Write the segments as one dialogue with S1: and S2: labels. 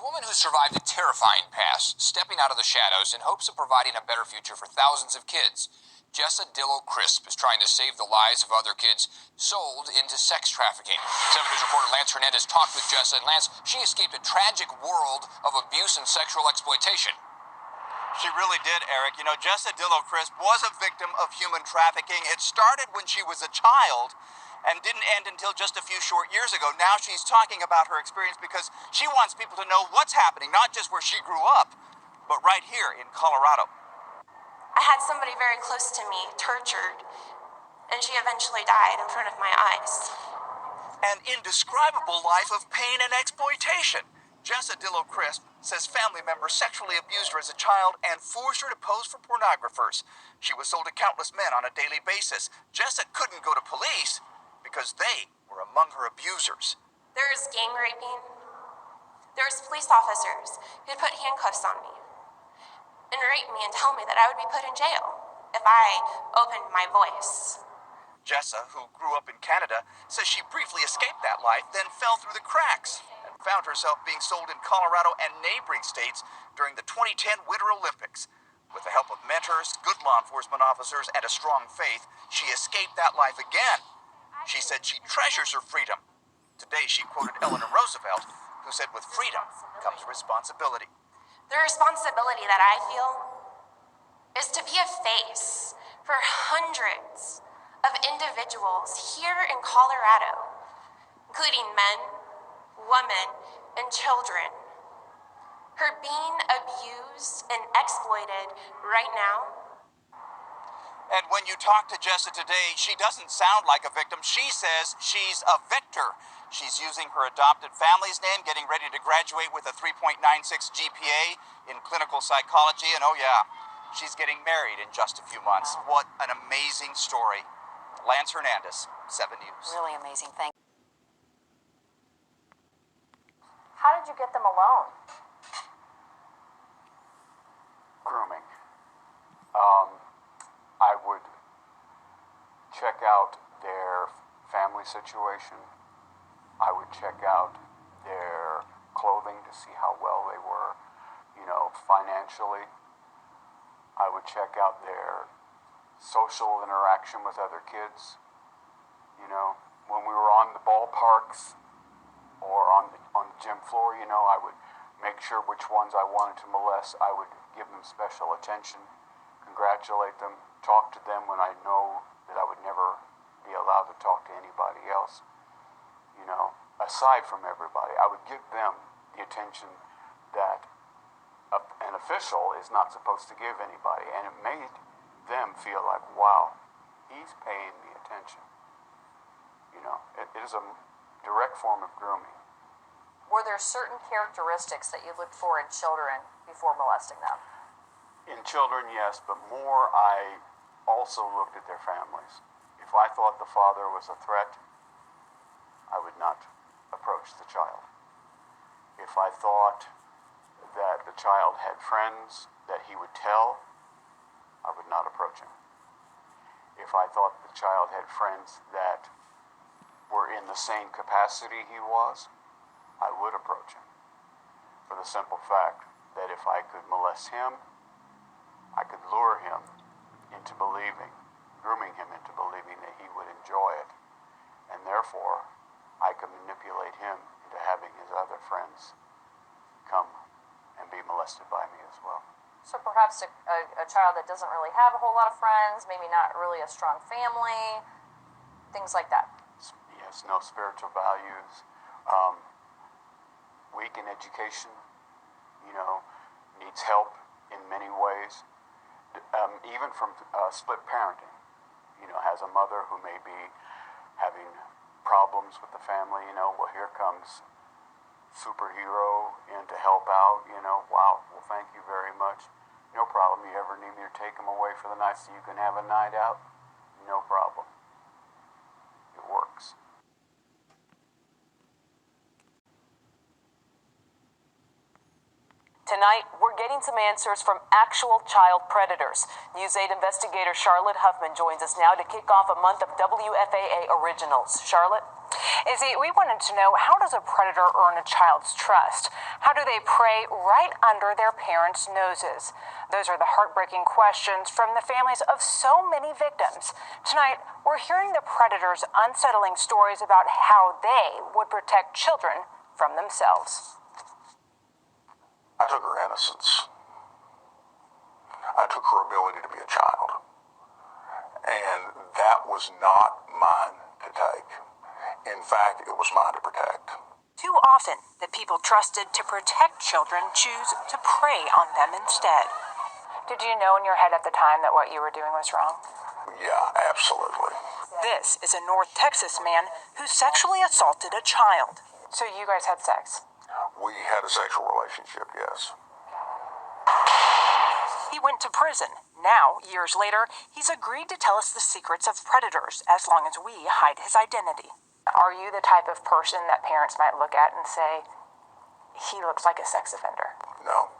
S1: woman who survived a terrifying past, stepping out of the shadows in hopes of providing a better future for thousands of kids. Jessa Dillow-Crisp is trying to save the lives of other kids sold into sex trafficking. 7 News reporter Lance Hernandez talked with Jessa, and Lance, she escaped a tragic world of abuse and sexual exploitation.
S2: She really did, Eric. You know, Jessa Dillow-Crisp was a victim of human trafficking. It started when she was a child and didn't end until just a few short years ago. Now she's talking about her experience because she wants people to know what's happening, not just where she grew up, but right here in Colorado.
S3: I had somebody very close to me tortured, and she eventually died in front of my eyes.
S2: An indescribable life of pain and exploitation. Jessa Dillow-Crisp says family members sexually abused her as a child and forced her to pose for pornographers. She was sold to countless men on a daily basis. Jessa couldn't go to police because they were among her abusers.
S3: There's gang raping. There's police officers who'd put handcuffs on me and rape me and tell me that I would be put in jail if I opened my voice.
S2: Jessa, who grew up in Canada, says she briefly escaped that life, then fell through the cracks and found herself being sold in Colorado and neighboring states during the 2010 Winter Olympics. With the help of mentors, good law enforcement officers, and a strong faith, she escaped that life again. She said she treasures her freedom. Today she quoted Eleanor Roosevelt, who said with freedom comes responsibility.
S3: The responsibility that I feel is to be a face for hundreds of individuals here in Colorado, including men, women, and children, who are being abused and exploited right now.
S2: And when you talk to Jessa today, she doesn't sound like a victim. She says she's a victor. She's using her adopted family's name, getting ready to graduate with a 3.96 GPA in clinical psychology. And oh yeah, she's getting married in just a few months. What an amazing story. Lance Hernandez, 7 News.
S4: Really amazing. Thank you.
S5: How did you get them alone?
S6: Grooming. I would check out their family situation. I would check out their clothing to see how well they were, financially. I would check out their social interaction with other kids. When we were on the ballparks or on the gym floor, I would make sure which ones I wanted to molest. I would give them special attention, congratulate them, talk to them when I know that I would never be allowed to talk to anybody else. Aside from everybody, I would give them the attention that an official is not supposed to give anybody, and it made them feel like, wow, he's paying me attention. It is a direct form of grooming.
S5: Were there certain characteristics that you looked for in children before molesting them?
S6: In children, yes, but more I also looked at their families. If I thought the father was a threat, I would not approach the child. If I thought that the child had friends that he would tell, I would not approach him. If I thought the child had friends that were in the same capacity he was, I would approach him. For the simple fact that if I could molest him, I could lure him into grooming him into believing that he would enjoy it. And therefore, I could manipulate him into having his other friends come and be molested by me as well.
S5: So perhaps a child that doesn't really have a whole lot of friends, maybe not really a strong family, things like that.
S6: Yes, no spiritual values, weak in education, needs help in many ways, even from split parenting, has a mother who may be having problems with the family, well, here comes superhero in to help out, wow, well, thank you very much. No problem. You ever need me to take him away for the night so you can have a night out? No problem. It works.
S4: Tonight, we're getting some answers from actual child predators. News 8 investigator Charlotte Huffman joins us now to kick off a month of WFAA Originals. Charlotte? Izzy, we wanted to know, how does a predator earn a child's trust? How do they prey right under their parents' noses? Those are the heartbreaking questions from the families of so many victims. Tonight, we're hearing the predators' unsettling stories about how they would protect children from themselves.
S7: I took her innocence. I took her ability to be a child. And that was not mine to take. In fact, it was mine to protect.
S4: Too often, the people trusted to protect children choose to prey on them instead. Did you know in your head at the time that what you were doing was wrong?
S7: Yeah, absolutely.
S4: This is a North Texas man who sexually assaulted a child. So you guys had sex?
S7: We had a sexual relationship, yes.
S4: He went to prison. Now, years later, he's agreed to tell us the secrets of predators as long as we hide his identity. Are you the type of person that parents might look at and say, he looks like a sex offender?
S7: No,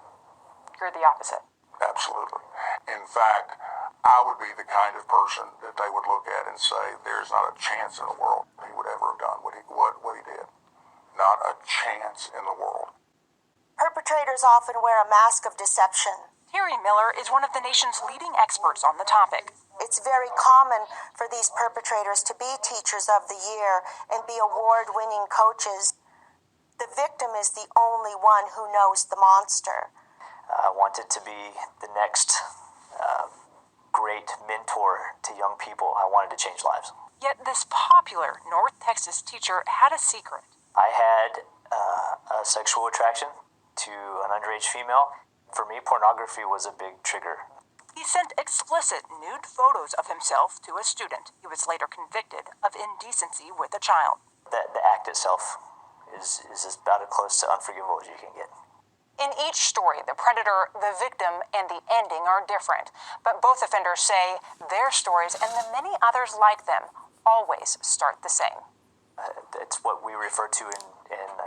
S4: You're the opposite.
S7: absolutely. In fact, I would be the kind of person that they would look at and say, there's not a chance in the world he would ever have done what he did. Not a chance in the world.
S8: Perpetrators often wear a mask of deception.
S4: Terry Miller is one of the nation's leading experts on the topic.
S8: It's very common for these perpetrators to be Teachers of the Year and be award-winning coaches. The victim is the only one who knows the monster.
S9: I wanted to be the next great mentor to young people. I wanted to change lives.
S4: Yet this popular North Texas teacher had a secret.
S9: I had a sexual attraction to an underage female. For me, pornography was a big trigger.
S4: He sent explicit nude photos of himself to a student. He was later convicted of indecency with a child.
S9: The act itself is about as close to unforgivable as you can get.
S4: In each story, the predator, the victim, and the ending are different. But both offenders say their stories and the many others like them always start the same.
S9: It's what we refer to in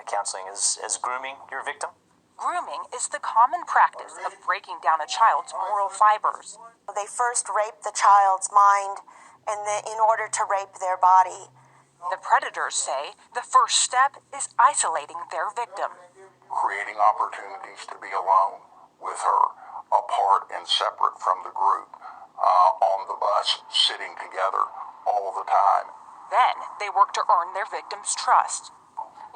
S9: counseling as grooming your victim.
S4: Grooming is the common practice of breaking down a child's moral fibers.
S8: They first rape the child's mind and then in order to rape their body.
S4: The predators say the first step is isolating their victim.
S7: Creating opportunities to be alone with her, apart and separate from the group, on the bus, sitting together all the time.
S4: Then they work to earn their victim's trust.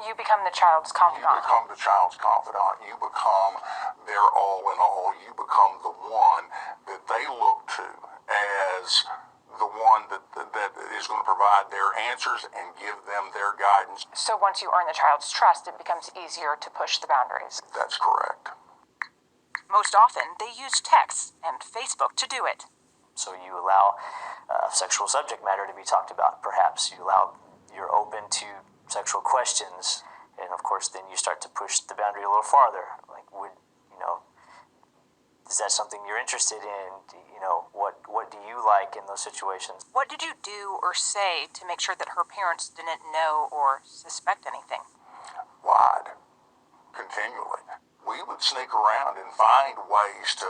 S4: You become the child's
S7: You
S4: confidant.
S7: become the child's confidant. You become their all in all. You become the one that they look to as the one that is going to provide their answers and give them their guidance.
S4: So once you earn the child's trust, it becomes easier to push the boundaries.
S7: That's correct.
S4: Most often, they use text and Facebook to do it.
S9: So you allow sexual subject matter to be talked about, perhaps. You're open to sexual questions, and of course then you start to push the boundary a little farther. Like, is that something you're interested in? What do you like in those situations?
S4: What did you do or say to make sure that her parents didn't know or suspect anything?
S7: Lied. Continually. We would sneak around and find ways to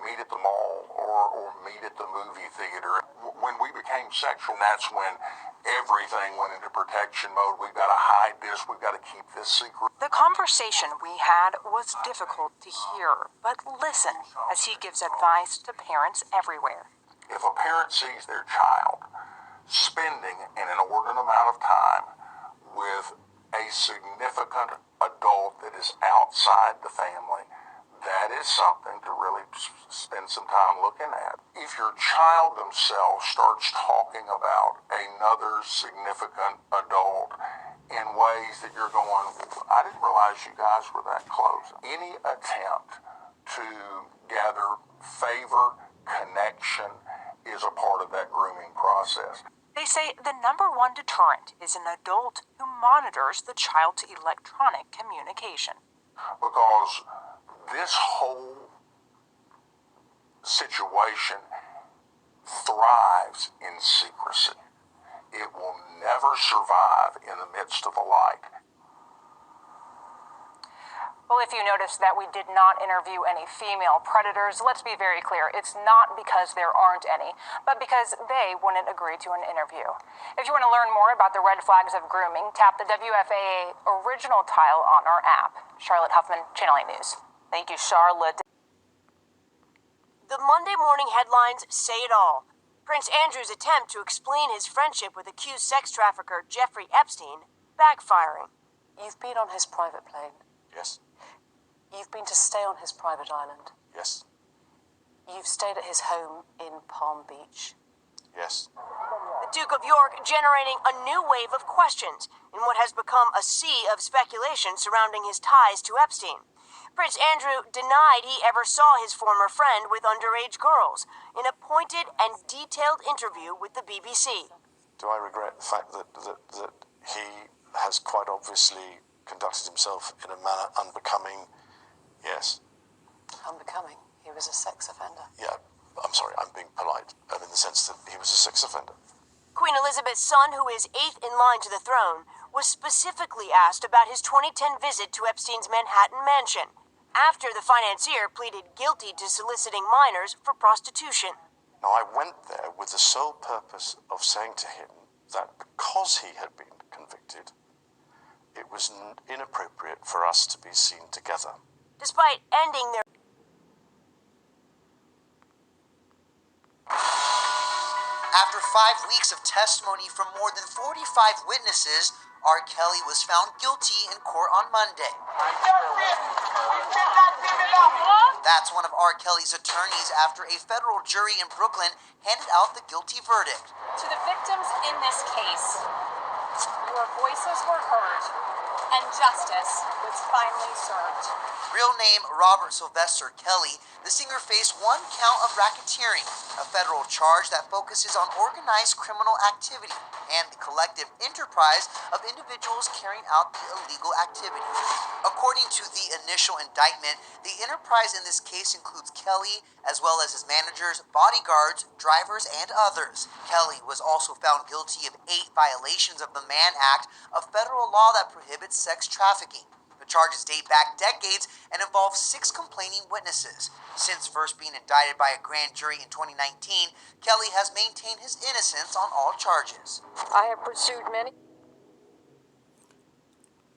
S7: meet at the mall or meet at the movie theater. When we became sexual, that's when everything went into protection mode. We've got to hide this. We've got to keep this secret.
S4: The conversation we had was difficult to hear, but listen as he gives advice to parents everywhere.
S7: If a parent sees their child spending an inordinate amount of time with a significant adult that is outside the family, that is something to really spend some time looking at. If your child themselves starts talking about another significant adult in ways that you're going, I didn't realize you guys were that close. Any attempt to gather favor, connection, is a part of that grooming process.
S4: They say the number one deterrent is an adult who monitors the child's electronic communication.
S7: Because this whole situation thrives in secrecy. It will never survive in the midst of the light.
S4: Well, if you notice that we did not interview any female predators, let's be very clear. It's not because there aren't any, but because they wouldn't agree to an interview. If you want to learn more about the red flags of grooming, tap the WFAA original tile on our app. Charlotte Huffman, Channel 8 News.
S10: Thank you, Charlotte.
S11: The Monday morning headlines say it all. Prince Andrew's attempt to explain his friendship with accused sex trafficker Jeffrey Epstein backfiring.
S10: You've been on his private plane.
S6: Yes.
S10: You've been to stay on his private island.
S6: Yes.
S10: You've stayed at his home in Palm Beach.
S6: Yes.
S11: The Duke of York generating a new wave of questions in what has become a sea of speculation surrounding his ties to Epstein. Prince Andrew denied he ever saw his former friend with underage girls in a pointed and detailed interview with the BBC.
S12: Do I regret the fact that he has quite obviously conducted himself in a manner unbecoming? Yes.
S10: Unbecoming? He was a sex offender.
S12: Yeah, I'm sorry, I'm being polite, in the sense that he was a sex offender.
S11: Queen Elizabeth's son, who is 8th in line to the throne, was specifically asked about his 2010 visit to Epstein's Manhattan mansion, after the financier pleaded guilty to soliciting minors for prostitution.
S12: Now, I went there with the sole purpose of saying to him that because he had been convicted, it was inappropriate for us to be seen together.
S11: Despite ending their...
S13: After 5 weeks of testimony from more than 45 witnesses, R. Kelly was found guilty in court on Monday. That's one of R. Kelly's attorneys after a federal jury in Brooklyn handed out the guilty verdict.
S14: To the victims in this case, your voices were heard and justice was finally served.
S13: Real name Robert Sylvester Kelly, the singer faced 1 count of racketeering, a federal charge that focuses on organized criminal activity and the collective enterprise of individuals carrying out the illegal activity. According to the initial indictment, the enterprise in this case includes Kelly, as well as his managers, bodyguards, drivers, and others. Kelly was also found guilty of 8 violations of the Mann Act, a federal law that prohibits sex trafficking. The charges date back decades and involve 6 complaining witnesses. Since first being indicted by a grand jury in 2019, Kelly has maintained his innocence on all charges.
S10: I have pursued many...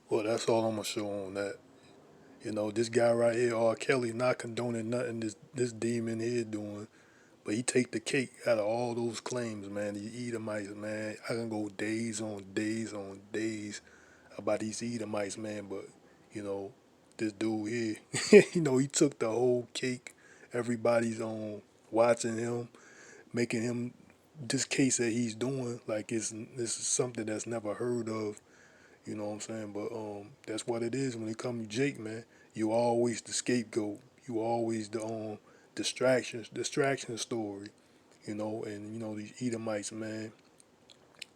S15: Well, that's all I'm going to show on that. You know, this guy right here, R. Kelly, not condoning nothing this demon here doing, but he take the cake out of all those claims, man. The Edomites, man. I can go days on days on days about these Edomites, man, but... You know, this dude here, you know, he took the whole cake. Everybody's watching him, making him this case that he's doing like this is something that's never heard of. You know what I'm saying? But that's what it is when it comes to Jake, man. You always the scapegoat. You always the distraction story. You know, and you know these Edomites, man.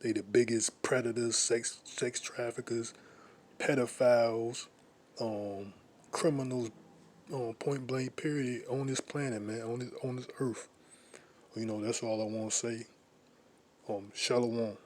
S15: They the biggest predators, sex traffickers, pedophiles. Criminals, point blank period, on this planet, man, on this earth. You know, that's all I want to say. Shalom.